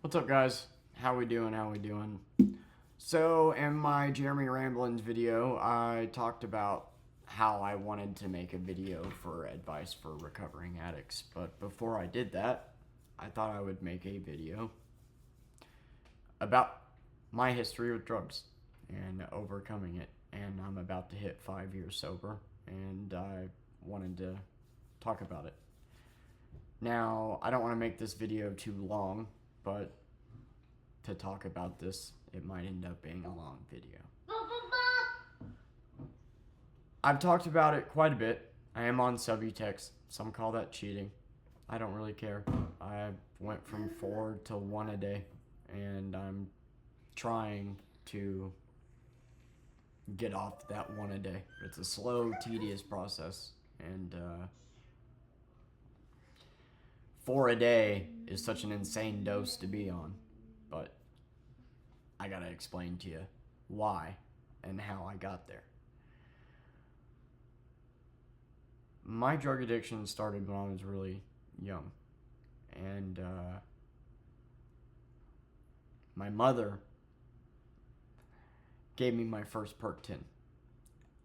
What's up, guys? How we doing? So, in my Jeremy Ramblins video, I talked about how I wanted to make a video for advice for recovering addicts. But before I did that, I thought I would make a video about my history with drugs and overcoming it. And I'm about to hit 5 years sober, and I wanted to talk about it. Now, I don't want to make this video too long, but to talk about this, it might end up being a long video. I've talked about it quite a bit. I am on Subutex. Some call that cheating. I don't really care. I went from 4 to 1 a day, and I'm trying to get off that 1 a day. It's a slow, tedious process, and 4 a day is such an insane dose to be on. But I gotta explain to you why and how I got there. My drug addiction started when I was really young, and my mother gave me my first perk tin.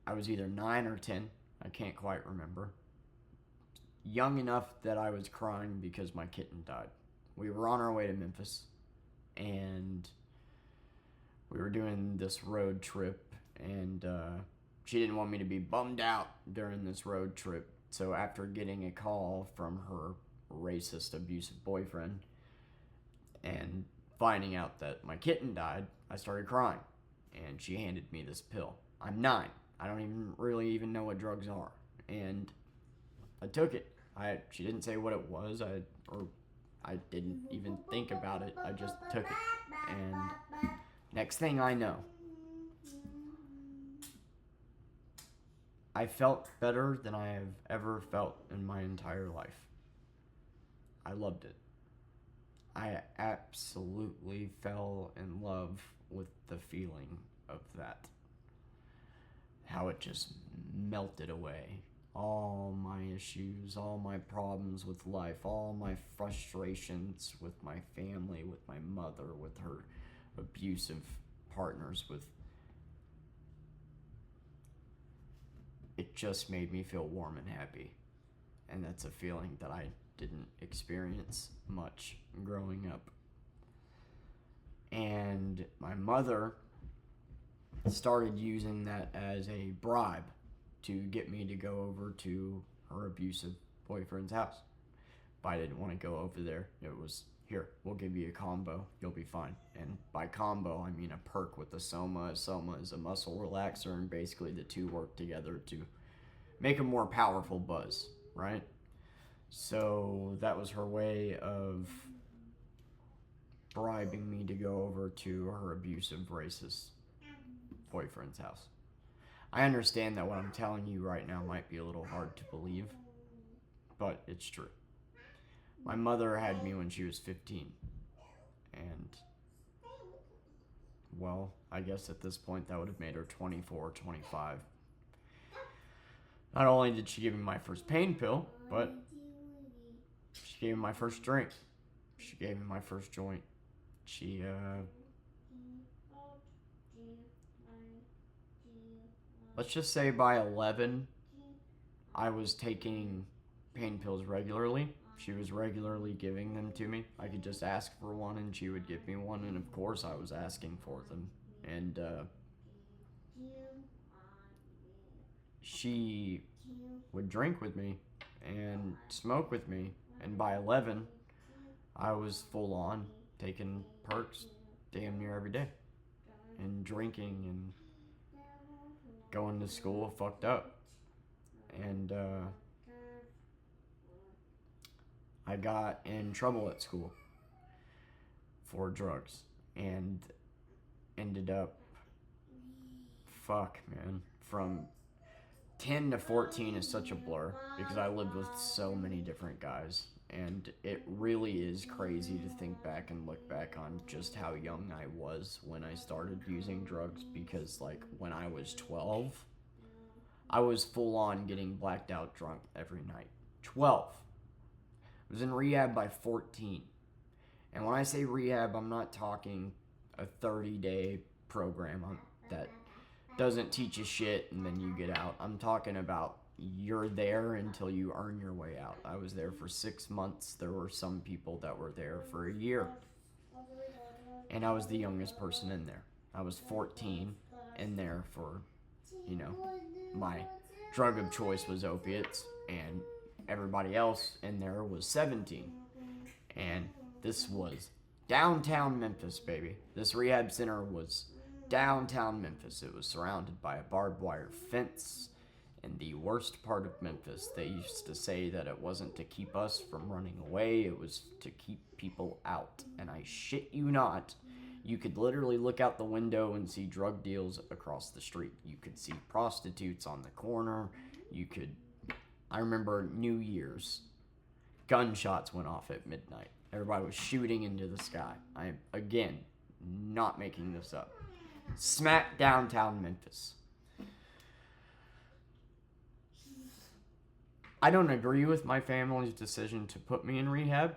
I was either 9 or 10, I can't quite remember. Young enough that I was crying because my kitten died. We were on our way to Memphis, and we were doing this road trip, and she didn't want me to be bummed out during this road trip. So after getting a call from her racist, abusive boyfriend and finding out that my kitten died, I started crying, and she handed me this pill. I'm 9. I don't even know what drugs are, and I took it. She didn't say what it was. I didn't even think about it. I just took it. And next thing I know, I felt better than I have ever felt in my entire life. I loved it. I absolutely fell in love with the feeling of that. How it just melted away. All my issues, all my problems with life, all my frustrations with my family, with my mother, with her abusive partners, it just made me feel warm and happy. And that's a feeling that I didn't experience much growing up. And my mother started using that as a bribe to get me to go over to her abusive boyfriend's house. But I didn't want to go over there. It was, here, we'll give you a combo, you'll be fine. And by combo, I mean a perk with a Soma. A Soma is a muscle relaxer, and basically the two work together to make a more powerful buzz, right? So that was her way of bribing me to go over to her abusive, racist boyfriend's house. I understand that what I'm telling you right now might be a little hard to believe, but it's true. My mother had me when she was 15, and, well, I guess at this point that would have made her 24 or 25. Not only did she give me my first pain pill, but she gave me my first drink. She gave me my first joint. Let's just say by 11, I was taking pain pills regularly. She was regularly giving them to me. I could just ask for one and she would give me one, and of course I was asking for them. And she would drink with me and smoke with me, and by 11, I was full on taking perks damn near every day, and drinking and going to school fucked up. And I got in trouble at school for drugs and ended up, from 10 to 14 is such a blur because I lived with so many different guys, and it really is crazy to think back and look back on just how young I was when I started using drugs, because like when I was 12, I was full on getting blacked out drunk every night. 12. I was in rehab by 14, And when I say rehab, I'm not talking a 30-day program that doesn't teach you shit and then you get out. I'm talking about you're there until you earn your way out. I was there for 6 months. There were some people that were there for a year. And I was the youngest person in there. I was 14 in there for, my drug of choice was opiates, and everybody else in there was 17. And this was downtown Memphis, baby. This rehab center was downtown Memphis. It was surrounded by a barbed wire fence in the worst part of Memphis. They used to say that it wasn't to keep us from running away, it was to keep people out. And I shit you not, you could literally look out the window and see drug deals across the street. You could see prostitutes on the corner. I remember New Year's, gunshots went off at midnight. Everybody was shooting into the sky. I am, again, not making this up. Smack downtown Memphis. I don't agree with my family's decision to put me in rehab.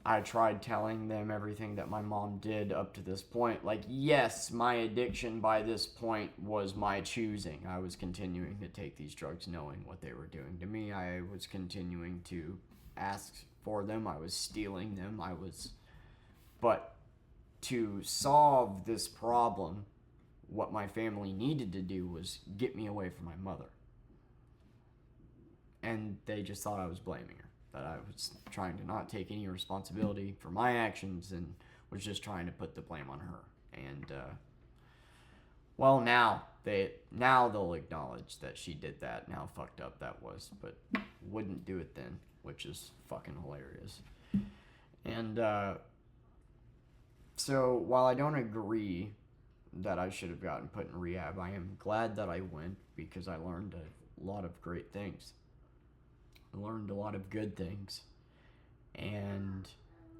I tried telling them everything that my mom did up to this point. Like, yes, my addiction by this point was my choosing. I was continuing to take these drugs knowing what they were doing to me. I was continuing to ask for them. I was stealing them. But to solve this problem, what my family needed to do was get me away from my mother. And they just thought I was blaming her, that I was trying to not take any responsibility for my actions and was just trying to put the blame on her. And now they'll acknowledge that she did that and how fucked up that was, but wouldn't do it then, which is fucking hilarious. And so while I don't agree that I should have gotten put in rehab, I am glad that I went, because I learned a lot of great things. I learned a lot of good things. And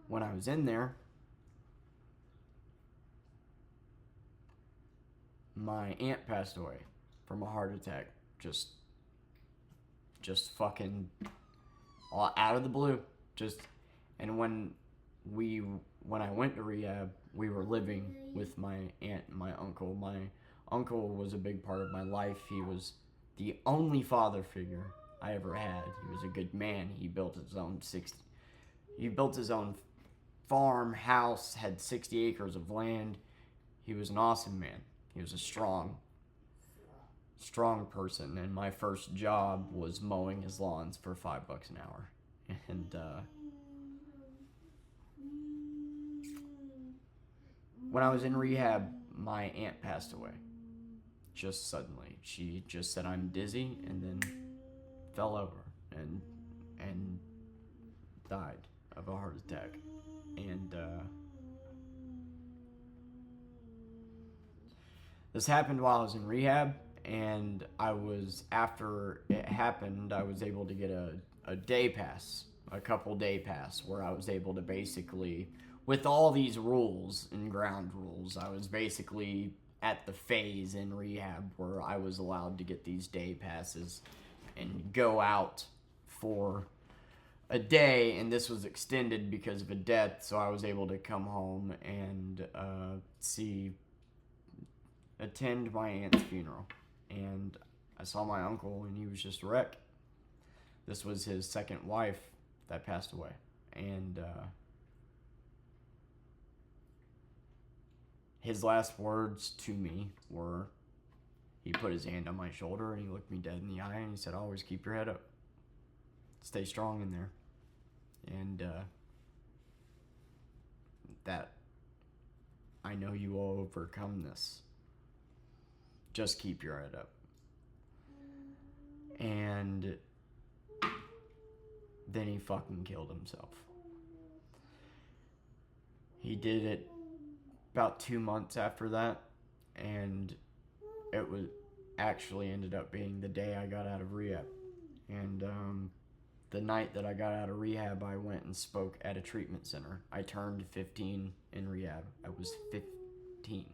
when I was in there, my aunt passed away from a heart attack. Just fucking out of the blue. And when I went to rehab, we were living with my aunt and my uncle. My uncle was a big part of my life. He was the only father figure I ever had. He was a good man. He built his own farm, house, had 60 acres of land. He was an awesome man. He was a strong person. And my first job was mowing his lawns for $5 an hour. And when I was in rehab, my aunt passed away. Just suddenly. She just said, "I'm dizzy," and then fell over and died of a heart attack. And this happened while I was in rehab, and after it happened, I was able to get a day pass, a couple day pass, where I was able to basically, with all these rules and ground rules, I was basically at the phase in rehab where I was allowed to get these day passes and go out for a day, and this was extended because of a death, so I was able to come home and attend my aunt's funeral. And I saw my uncle, and he was just a wreck. This was his second wife that passed away. And his last words to me were, he put his hand on my shoulder and he looked me dead in the eye and he said, "Always keep your head up. Stay strong in there. And that I know you will overcome this. Just keep your head up." And then he fucking killed himself. He did it about 2 months after that, and it was actually ended up being the day I got out of rehab. And the night that I got out of rehab, I went and spoke at a treatment center. I turned 15 in rehab. I was 15.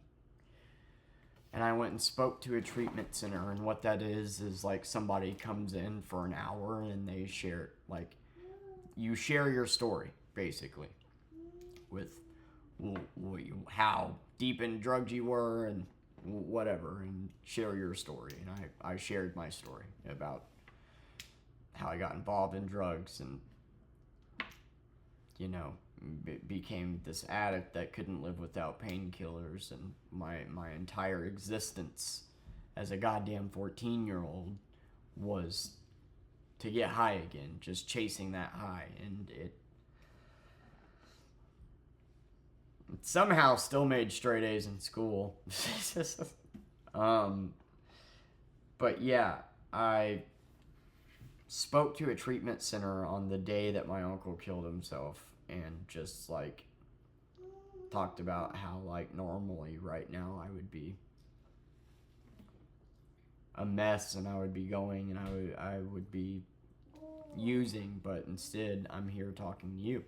And I went and spoke to a treatment center, and what that is like somebody comes in for an hour and they share, like, you share your story, basically, with how deep in drugs you were and whatever, and share your story. And I shared my story about how I got involved in drugs and, became this addict that couldn't live without painkillers, and my entire existence as a goddamn 14-year-old was to get high again, just chasing that high, and it somehow still made straight A's in school. But yeah, I spoke to a treatment center on the day that my uncle killed himself, and just like talked about how like normally right now I would be a mess and I would be going and I would be using, but instead I'm here talking to you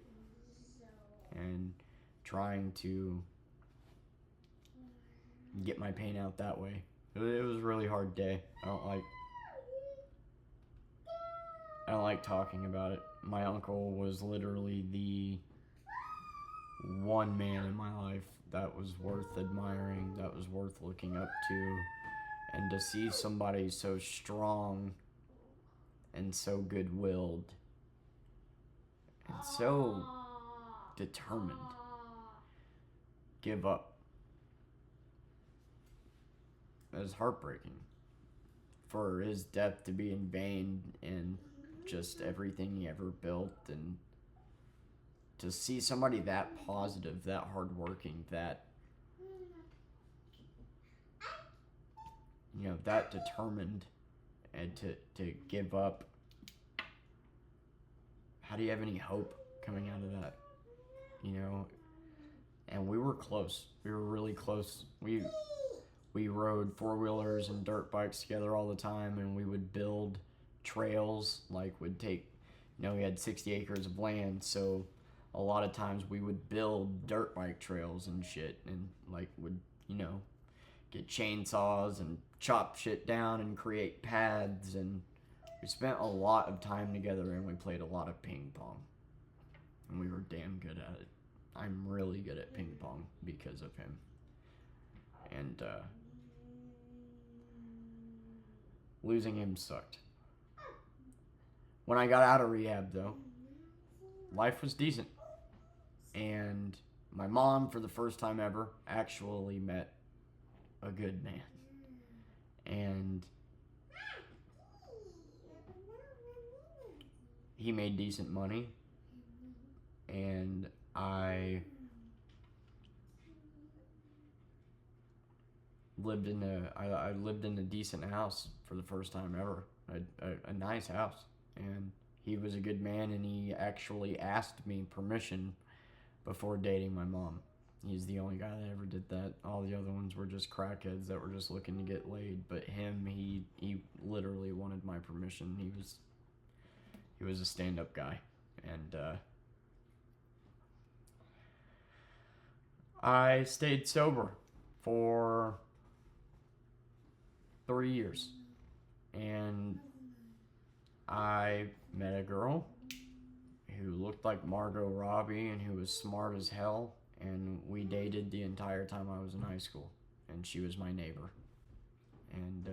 and trying to get my pain out that way. It was a really hard day. I don't like talking about it. My uncle was literally the one man in my life that was worth admiring, that was worth looking up to. And to see somebody so strong and so good-willed and so determined give up, it was heartbreaking. For his death to be in vain and just everything he ever built, and to see somebody that positive, that hardworking, that that determined, and to give up. How do you have any hope coming out of that? And we were close. We were really close. We rode four-wheelers and dirt bikes together all the time, and we would build trails, we had 60 acres of land, so a lot of times we would build dirt bike trails and shit, and would, get chainsaws and chop shit down and create paths, and we spent a lot of time together, and we played a lot of ping pong, and we were damn good at it. I'm really good at ping pong because of him. And losing him sucked. When I got out of rehab, though, life was decent. And my mom, for the first time ever, actually met a good man. And he made decent money. And I lived in a decent house for the first time ever, a nice house, and he was a good man, and he actually asked me permission before dating my mom. He's the only guy that ever did that. All the other ones were just crackheads that were just looking to get laid, but him, he literally wanted my permission. He was a stand-up guy, and I stayed sober for 3 years, and I met a girl who looked like Margot Robbie and who was smart as hell, and we dated the entire time I was in high school, and she was my neighbor. And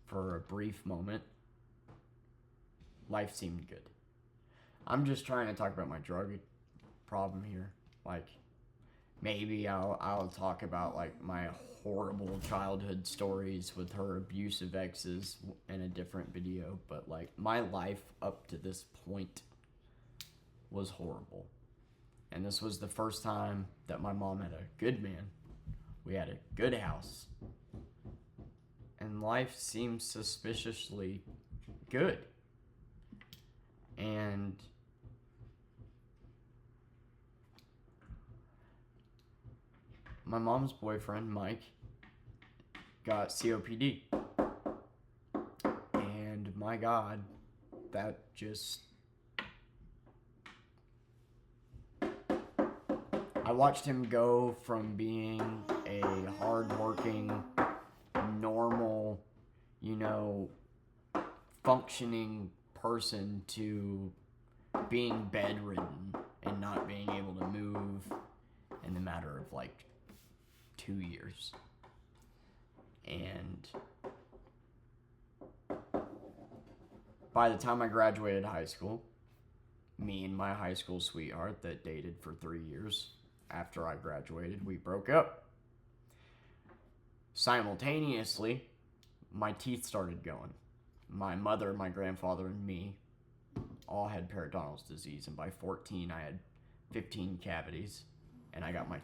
for a brief moment, life seemed good. I'm just trying to talk about my drug problem here. Maybe I'll talk about my horrible childhood stories with her abusive exes in a different video, but my life up to this point was horrible. And this was the first time that my mom had a good man. We had a good house. And life seemed suspiciously good. And my mom's boyfriend, Mike, got COPD. And my God, that just... I watched him go from being a hardworking, normal, functioning person to being bedridden and not being able to move in the matter of like 2 years. And by the time I graduated high school, me and my high school sweetheart that dated for 3 years after I graduated, we broke up. Simultaneously, my teeth started going. My mother, my grandfather, and me all had periodontal disease, and by 14 I had 15 cavities, and I got my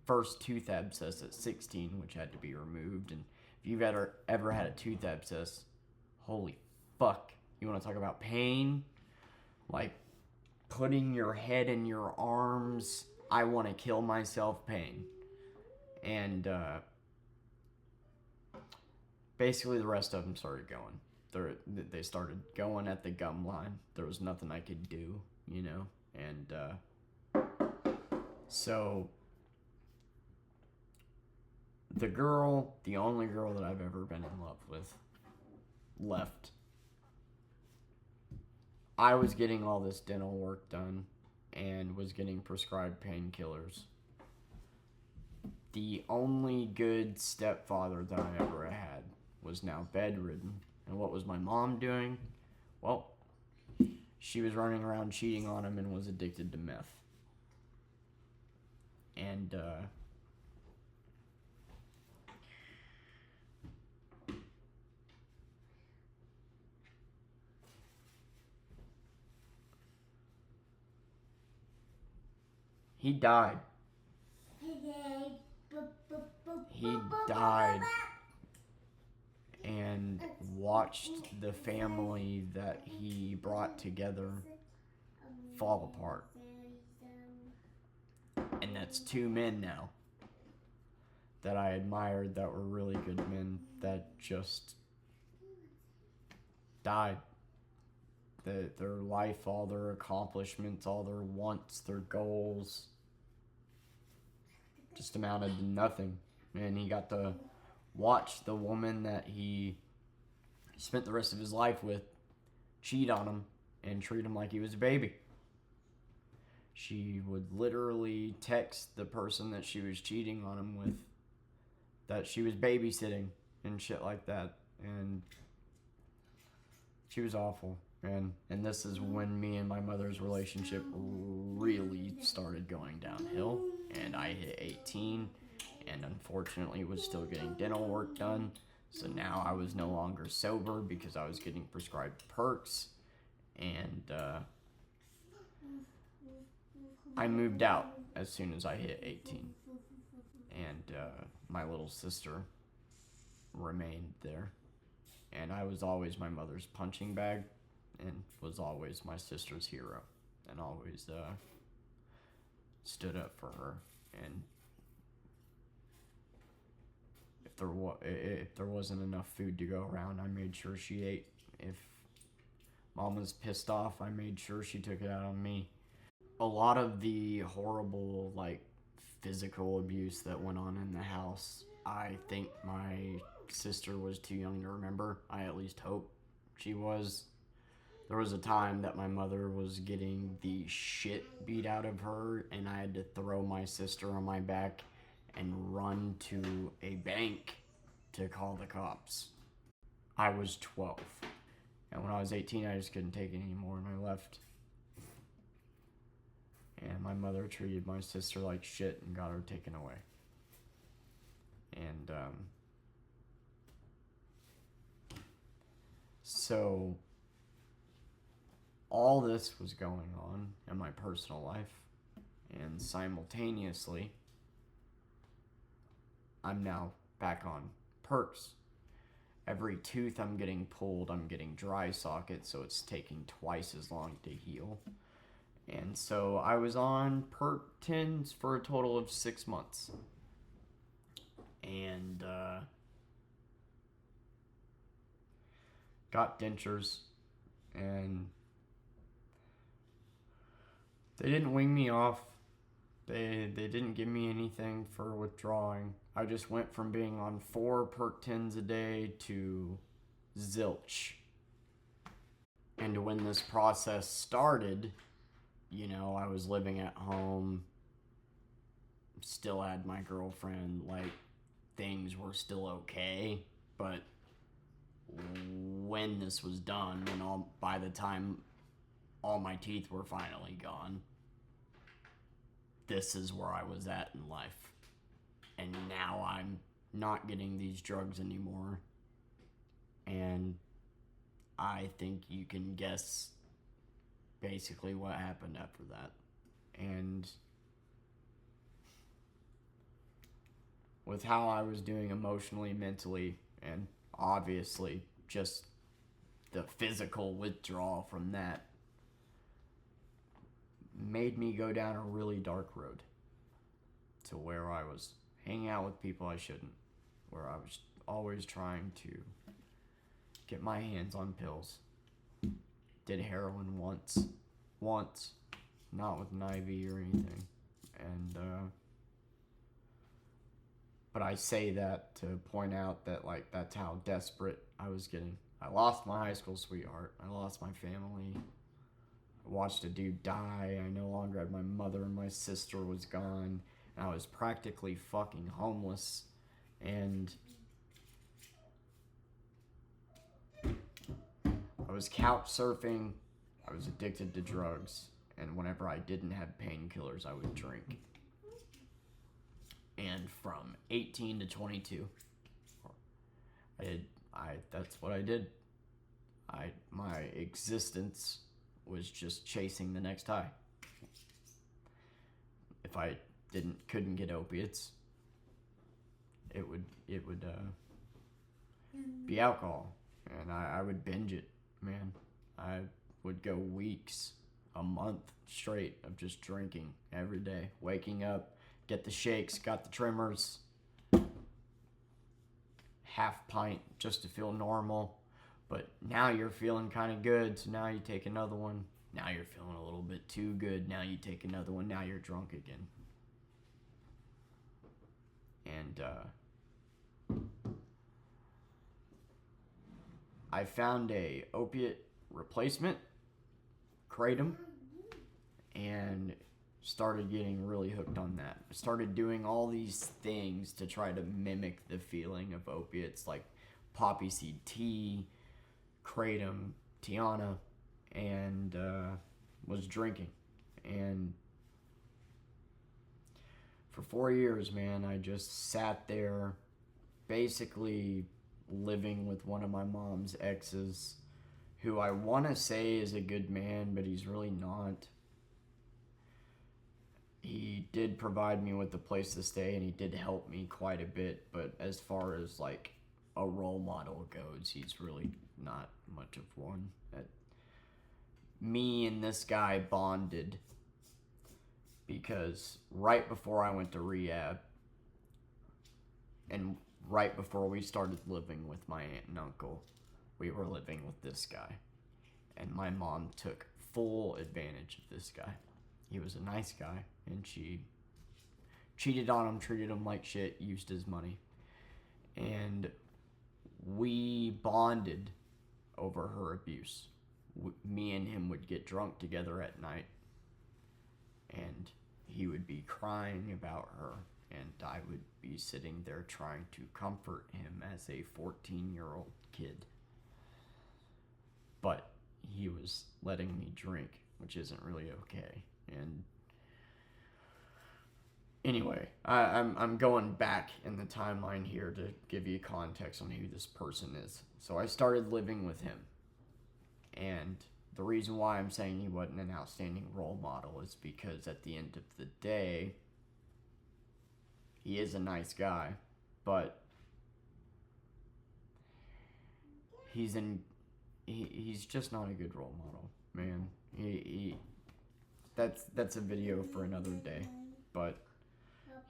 first tooth abscess at 16, which had to be removed. And if you've ever had a tooth abscess, holy fuck, you want to talk about pain? Like putting your head in your arms, I want to kill myself pain. And basically the rest of them started going. They started going at the gum line. There was nothing I could do, you know? And so the only girl that I've ever been in love with, left. I was getting all this dental work done and was getting prescribed painkillers. The only good stepfather that I ever had was now bedridden. And what was my mom doing? Well, she was running around cheating on him and was addicted to meth. And he died. He died and watched the family that he brought together fall apart. And that's 2 men now that I admired, that were really good men, that just died. Their life, all their accomplishments, all their wants, their goals, just amounted to nothing. And he got to watch the woman that he spent the rest of his life with cheat on him and treat him like he was a baby. She would literally text the person that she was cheating on him with that she was babysitting and shit like that. And she was awful. And this is when me and my mother's relationship really started going downhill. And I hit 18 and unfortunately was still getting dental work done. So now I was no longer sober because I was getting prescribed perks. And I moved out as soon as I hit 18. And my little sister remained there. And I was always my mother's punching bag and was always my sister's hero and always stood up for her. And if there wasn't enough food to go around, I made sure she ate. If mom was pissed off, I made sure she took it out on me. A lot of the horrible, like, physical abuse that went on in the house, I think my sister was too young to remember. I at least hope she was. There was a time that my mother was getting the shit beat out of her, and I had to throw my sister on my back and run to a bank to call the cops. I was 12. And when I was 18, I just couldn't take it anymore, and I left. And my mother treated my sister like shit and got her taken away. And so all this was going on in my personal life, and simultaneously I'm now back on perks. Every tooth I'm getting pulled, I'm getting dry sockets, so it's taking twice as long to heal. And so I was on perk 10s for a total of 6 months. And got dentures, and they didn't wing me off. They didn't give me anything for withdrawing. I just went from being on 4 perk 10s a day to zilch. And when this process started, you know, I was living at home, still had my girlfriend, like, things were still okay, but when this was done, by the time all my teeth were finally gone, this is where I was at in life. And now I'm not getting these drugs anymore. And I think you can guess basically what happened after that. And with how I was doing emotionally, mentally, and obviously just the physical withdrawal from that made me go down a really dark road to where I was hanging out with people I shouldn't, where I was always trying to get my hands on pills. Did heroin once, not with an IV or anything. And but I say that to point out that, like, that's how desperate I was getting. I lost my high school sweetheart. I lost my family. I watched a dude die. I no longer had my mother, and my sister was gone. And I was practically fucking homeless. And I was couch surfing. I was addicted to drugs. And whenever I didn't have painkillers, I would drink. And from 18 to 22, that's what I did. My existence was just chasing the next high. If I couldn't get opiates, it would be alcohol, and I would binge it, man. I would go weeks, a month straight of just drinking every day, waking up, get the shakes, got the tremors, half pint just to feel normal. But now you're feeling kind of good, so now you take another one. Now you're feeling a little bit too good, now you take another one, now you're drunk again. And I found a opiate replacement, kratom, and started getting really hooked on that. I started doing all these things to try to mimic the feeling of opiates, like poppy seed tea, kratom, Tiana, and was drinking. And for 4 years, man, I just sat there basically living with one of my mom's exes, who I want to say is a good man, but he's really not. He did provide me with a place to stay, and he did help me quite a bit, but as far as, like, a role model goes, he's really not much of one. Me and this guy bonded because right before I went to rehab, and right before we started living with my aunt and uncle, we were living with this guy. And my mom took full advantage of this guy. He was a nice guy, and she cheated on him, treated him like shit, used his money. And we bonded over her abuse. Me and him would get drunk together at night, and he would be crying about her, and I would be sitting there trying to comfort him as a 14-year-old kid. But he was letting me drink, which isn't really okay. And anyway, I'm going back in the timeline here to give you context on who this person is. So I started living with him. And the reason why I'm saying he wasn't an outstanding role model is because at the end of the day, he is a nice guy, but he's just not a good role model, man. That's a video for another day, but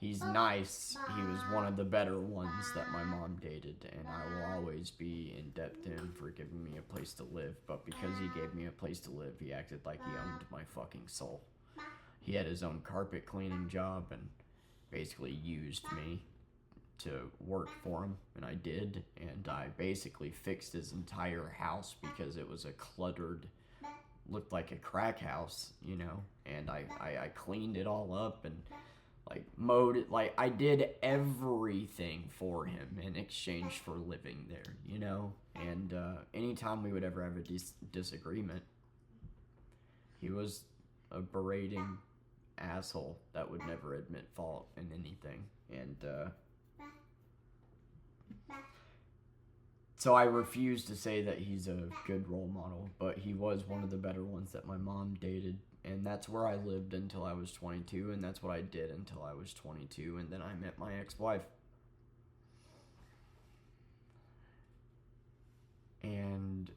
he's nice. He was one of the better ones that my mom dated, and I will always be in debt to him for giving me a place to live. But because he gave me a place to live, he acted like he owned my fucking soul. He had his own carpet cleaning job and basically used me to work for him, and I did. And I basically fixed his entire house because it was a cluttered, looked like a crack house, you know. And I cleaned it all up, and like mowed, like I did everything for him in exchange for living there, you know. And anytime we would ever have a disagreement, he was a berating asshole that would never admit fault in anything. And so I refuse to say that he's a good role model, but he was one of the better ones that my mom dated. And that's where I lived until I was 22, and that's what I did until I was 22, and then I met my ex-wife. And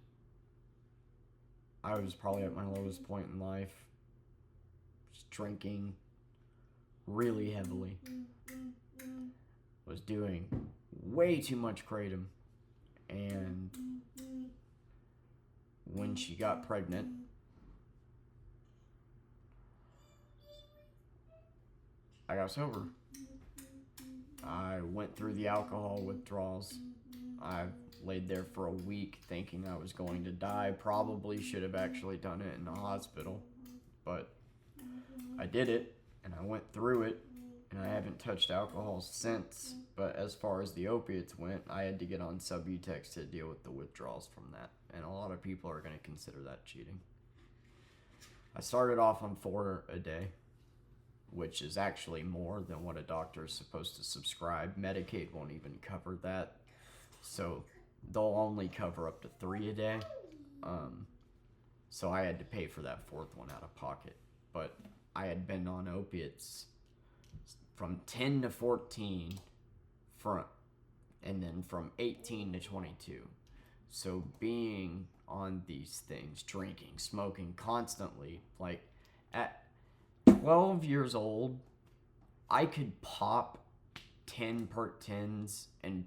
I was probably at my lowest point in life, just drinking really heavily, was doing way too much kratom, and when she got pregnant, I got sober. I went through the alcohol withdrawals. I laid there for a week thinking I was going to die. Probably should have actually done it in the hospital, but I did it, and I went through it, and I haven't touched alcohol since. But as far as the opiates went, I had to get on Subutex to deal with the withdrawals from that, and a lot of people are going to consider that cheating. I started off on 4 a day, which is actually more than what a doctor is supposed to prescribe. Medicaid won't even cover that, so they'll only cover up to 3 a day. So I had to pay for that 4th one out of pocket. But I had been on opiates from 10 to 14, and then from 18 to 22. So being on these things, drinking, smoking constantly, like at 12 years old, I could pop 10 perk 10s and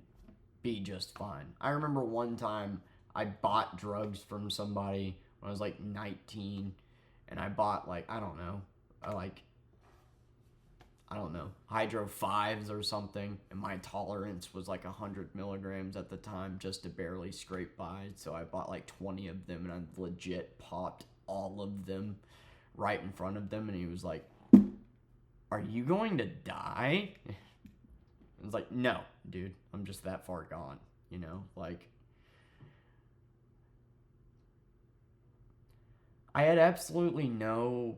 be just fine. I remember one time I bought drugs from somebody when I was like 19, and I bought like, I don't know, Hydro 5s or something, and my tolerance was like 100 milligrams at the time just to barely scrape by, so I bought like 20 of them, and I legit popped all of them right in front of them, and he was like, "Are you going to die?" I was like, "No, dude, I'm just that far gone," you know, like, I had absolutely no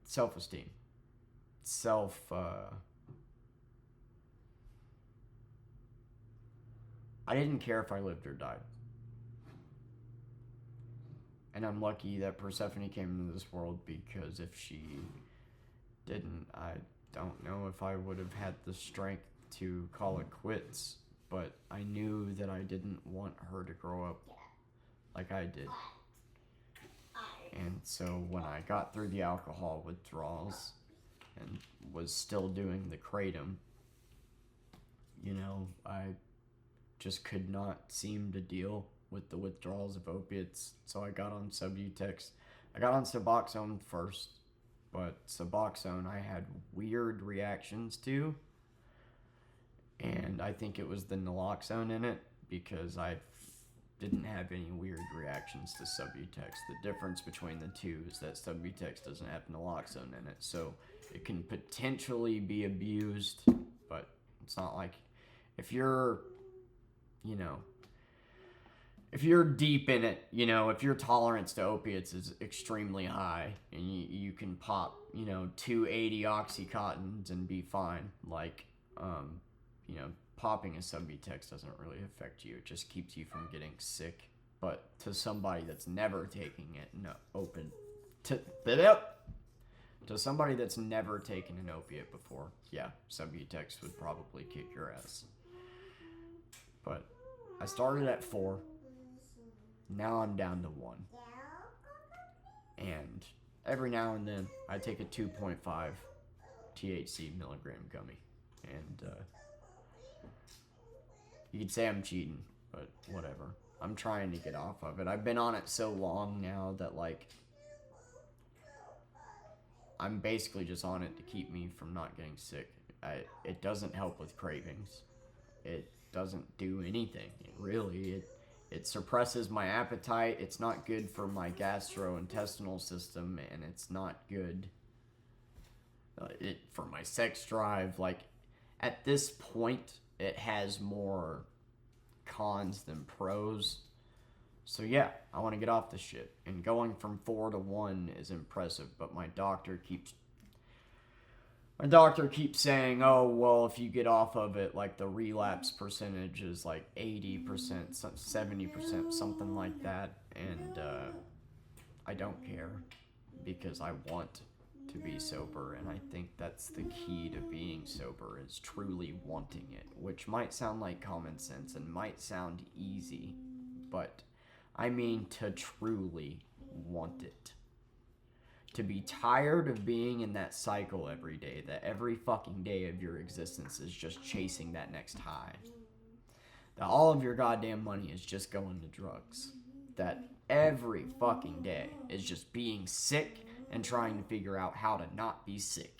self-esteem, I didn't care if I lived or died. And I'm lucky that Persephone came into this world, because if she didn't, I don't know if I would have had the strength to call it quits. But I knew that I didn't want her to grow up like I did. And so when I got through the alcohol withdrawals and was still doing the kratom, you know, I just could not seem to deal with the withdrawals of opiates. So I got on Subutex. I got on Suboxone first, but Suboxone I had weird reactions to. And I think it was the naloxone in it, because I didn't have any weird reactions to Subutex. The difference between the two is that Subutex doesn't have naloxone in it, so it can potentially be abused, but it's not like if you're, you know, if you're deep in it, you know, if your tolerance to opiates is extremely high and you can pop, you know, 280 Oxycontins and be fine, like, you know, popping a Subutex doesn't really affect you. It just keeps you from getting sick. But to somebody that's never taking it, to somebody that's never taken an opiate before, yeah, Subutex would probably kick your ass. But I started at 4. Now I'm down to 1. And every now and then I take a 2.5 THC milligram gummy. And you could say I'm cheating, but whatever. I'm trying to get off of it. I've been on it so long now that, like, I'm basically just on it to keep me from not getting sick. It doesn't help with cravings. It doesn't do anything. It It suppresses my appetite. It's not good for my gastrointestinal system, and it's not good for my sex drive. Like, at this point, it has more cons than pros. So yeah, I want to get off this shit. And going from 4 to 1 is impressive, but my doctor keeps saying, oh, well, if you get off of it, like, the relapse percentage is like 80%, 70%, something like that. And I don't care, because I want to be sober, and I think that's the key to being sober, is truly wanting it, which might sound like common sense and might sound easy, but I mean to truly want it. To be tired of being in that cycle every day, that every fucking day of your existence is just chasing that next high. That all of your goddamn money is just going to drugs. That every fucking day is just being sick and trying to figure out how to not be sick.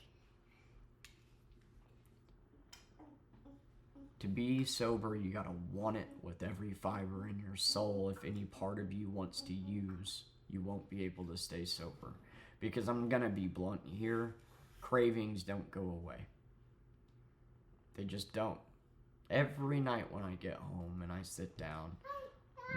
To be sober, you gotta want it with every fiber in your soul. If any part of you wants to use, you won't be able to stay sober. Because I'm gonna be blunt here, cravings don't go away. They just don't. Every night when I get home and I sit down,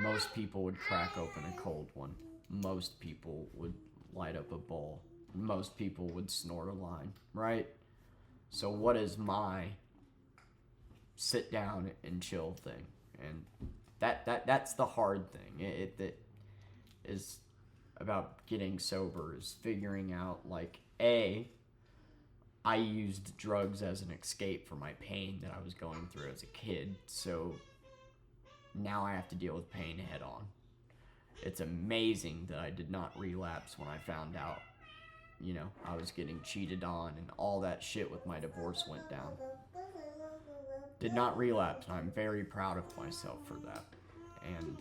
most people would crack open a cold one. Most people would light up a bowl. Most people would snort a line, right? So what is my sit down and chill thing? And that's the hard thing. It is about getting sober, is figuring out, like, I used drugs as an escape for my pain that I was going through as a kid, so now I have to deal with pain head on. It's amazing that I did not relapse when I found out, you know, I was getting cheated on and all that shit with my divorce went down. Did not relapse, and I'm very proud of myself for that. And,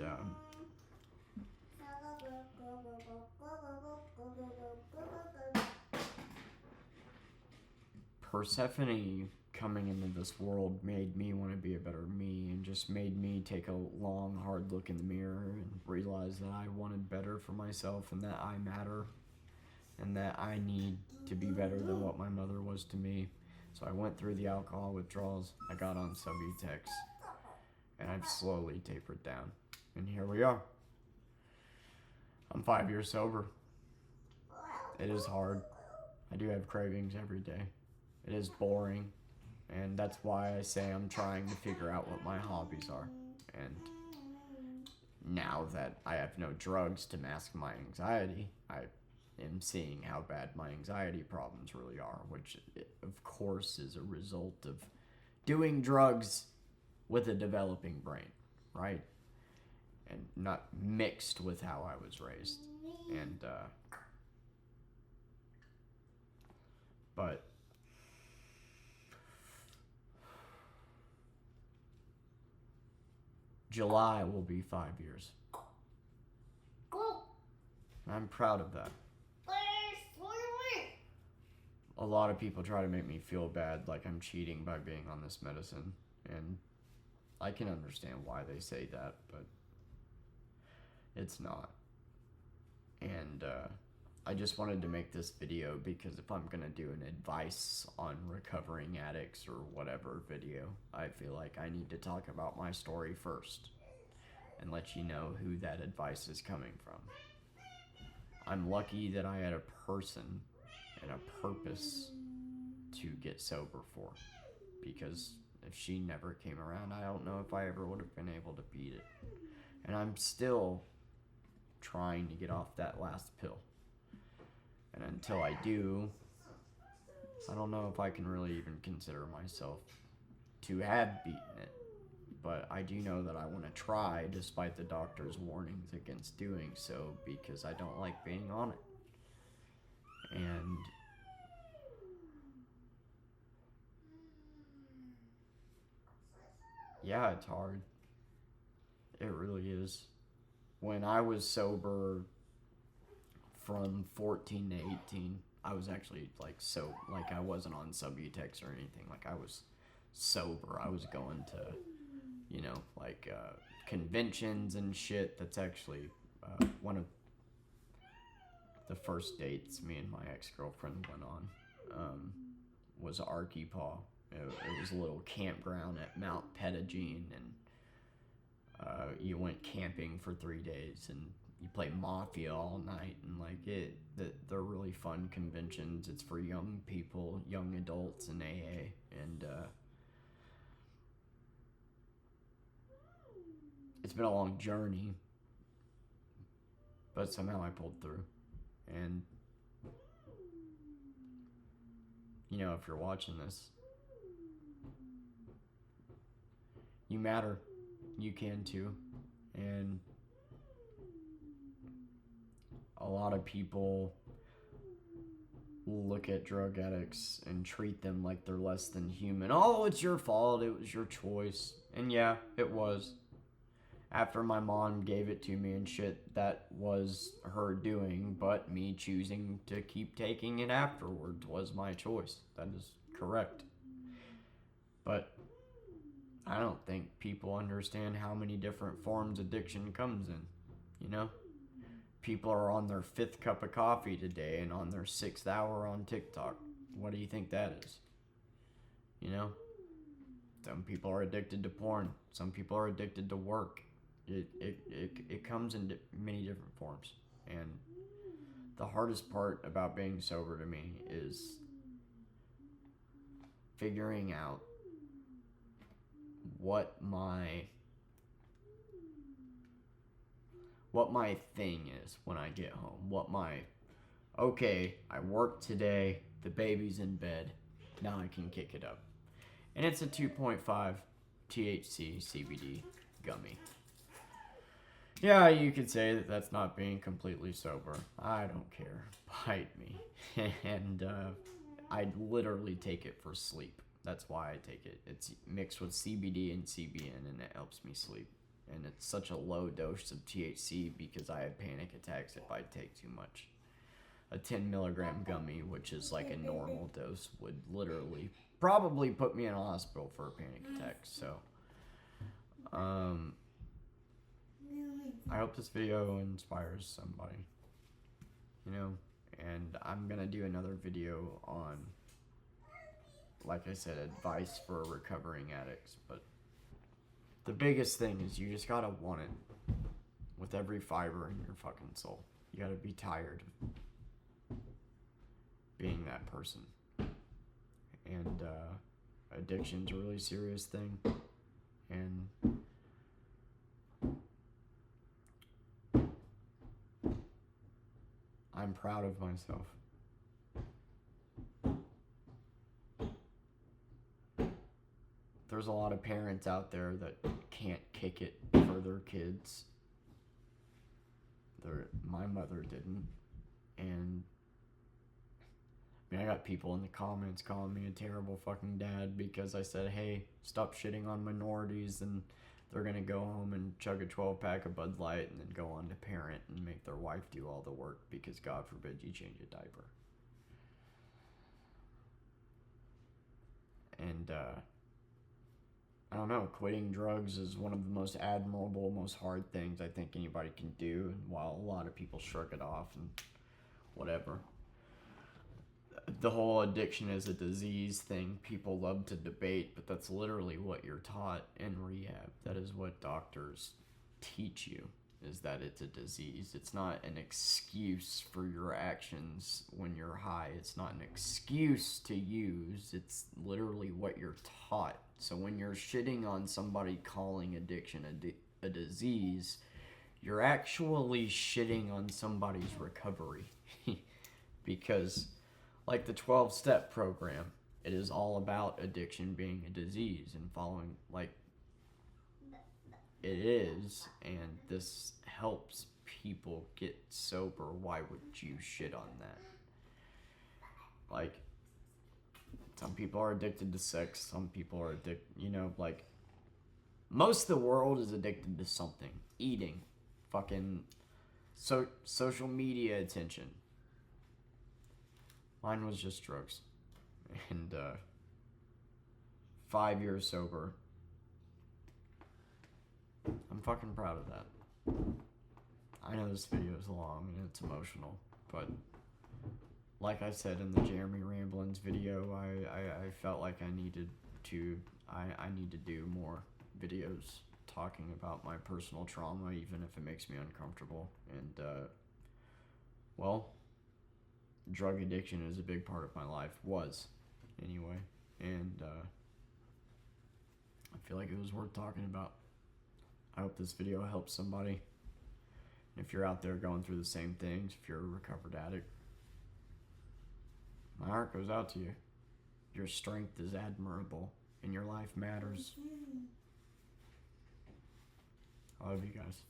Persephone coming into this world made me want to be a better me, and just made me take a long, hard look in the mirror and realize that I wanted better for myself, and that I matter, and that I need to be better than what my mother was to me. So I went through the alcohol withdrawals, I got on Subutex, and I've slowly tapered down. And here we are. I'm 5 years sober. It is hard. I do have cravings every day. It is boring, and that's why I say I'm trying to figure out what my hobbies are. And now that I have no drugs to mask my anxiety, I am seeing how bad my anxiety problems really are, which, of course, is a result of doing drugs with a developing brain, right? And not mixed with how I was raised. And, but July will be 5 years. I'm proud of that. A lot of people try to make me feel bad, like I'm cheating by being on this medicine, and I can understand why they say that, but it's not. And I just wanted to make this video because if I'm gonna do an advice on recovering addicts or whatever video, I feel like I need to talk about my story first and let you know who that advice is coming from. I'm lucky that I had a person and a purpose to get sober for, because if she never came around, I don't know if I ever would have been able to beat it. And I'm still trying to get off that last pill. And until I do, I don't know if I can really even consider myself to have beaten it. But I do know that I want to try, despite the doctor's warnings against doing so, because I don't like being on it. And yeah, it's hard. It really is. When I was sober from 14 to 18, I was actually like I wasn't on Subutex or anything. Like, I was sober. I was going to, conventions and shit. That's actually one of the first dates me and my ex-girlfriend went on. Was Archipaw. It was a little campground at Mount Pettigene, and you went camping for 3 days, and you play Mafia all night, and like they're really fun conventions. It's for young people, young adults in AA, and it's been a long journey, but somehow I pulled through. And you know, if you're watching this, you matter. You can too. And a lot of people look at drug addicts and treat them like they're less than human. Oh, it's your fault. It was your choice. And yeah, it was. After my mom gave it to me and shit, that was her doing, but me choosing to keep taking it afterwards was my choice. That is correct. But I don't think people understand how many different forms addiction comes in, you know? People are on their 5th cup of coffee today and on their 6th hour on TikTok. What do you think that is? You know? Some people are addicted to porn. Some people are addicted to work. It comes in many different forms. And the hardest part about being sober to me is figuring out what my thing is when I get home. Okay, I worked today, the baby's in bed, now I can kick it up. And it's a 2.5 THC CBD gummy. Yeah, you could say that that's not being completely sober. I don't care. Bite me. And I literally take it for sleep. That's why I take it. It's mixed with CBD and CBN, and it helps me sleep. And it's such a low dose of THC because I have panic attacks if I take too much. A 10 milligram gummy, which is like a normal dose, would literally probably put me in a hospital for a panic attack. So, I hope this video inspires somebody, you know, and I'm gonna do another video on, like I said, advice for recovering addicts. But the biggest thing is you just gotta want it with every fiber in your fucking soul. You gotta be tired of being that person. And addiction's a really serious thing, and I'm proud of myself. There's a lot of parents out there that can't kick it for their kids. My mother didn't. And I mean, I got people in the comments calling me a terrible fucking dad because I said, hey, stop shitting on minorities, and they're gonna go home and chug a 12-pack of Bud Light and then go on to parent and make their wife do all the work because God forbid you change a diaper. And I don't know, quitting drugs is one of the most admirable, most hard things I think anybody can do. And while a lot of people shrug it off and whatever, the whole addiction is a disease thing people love to debate, but that's literally what you're taught in rehab. That is what doctors teach you, is that it's a disease. It's not an excuse for your actions when you're high. It's not an excuse to use. It's literally what you're taught. So when you're shitting on somebody calling addiction a disease, you're actually shitting on somebody's recovery. Because like the 12-step program, it is all about addiction being a disease and following, like, it is, and this helps people get sober. Why would you shit on that? Like, some people are addicted to sex, some people are addicted, you know, like, most of the world is addicted to something. Eating, fucking social media attention. Mine was just drugs. And 5 years sober. I'm fucking proud of that. I know this video is long and it's emotional, but like I said in the Jeremy Ramblins video, I felt like I need to do more videos talking about my personal trauma, even if it makes me uncomfortable. And, well, drug addiction is a big part of my life, was, anyway. And, I feel like it was worth talking about. I hope this video helps somebody. If you're out there going through the same things, if you're a recovered addict, my heart goes out to you. Your strength is admirable, and your life matters. I love you guys.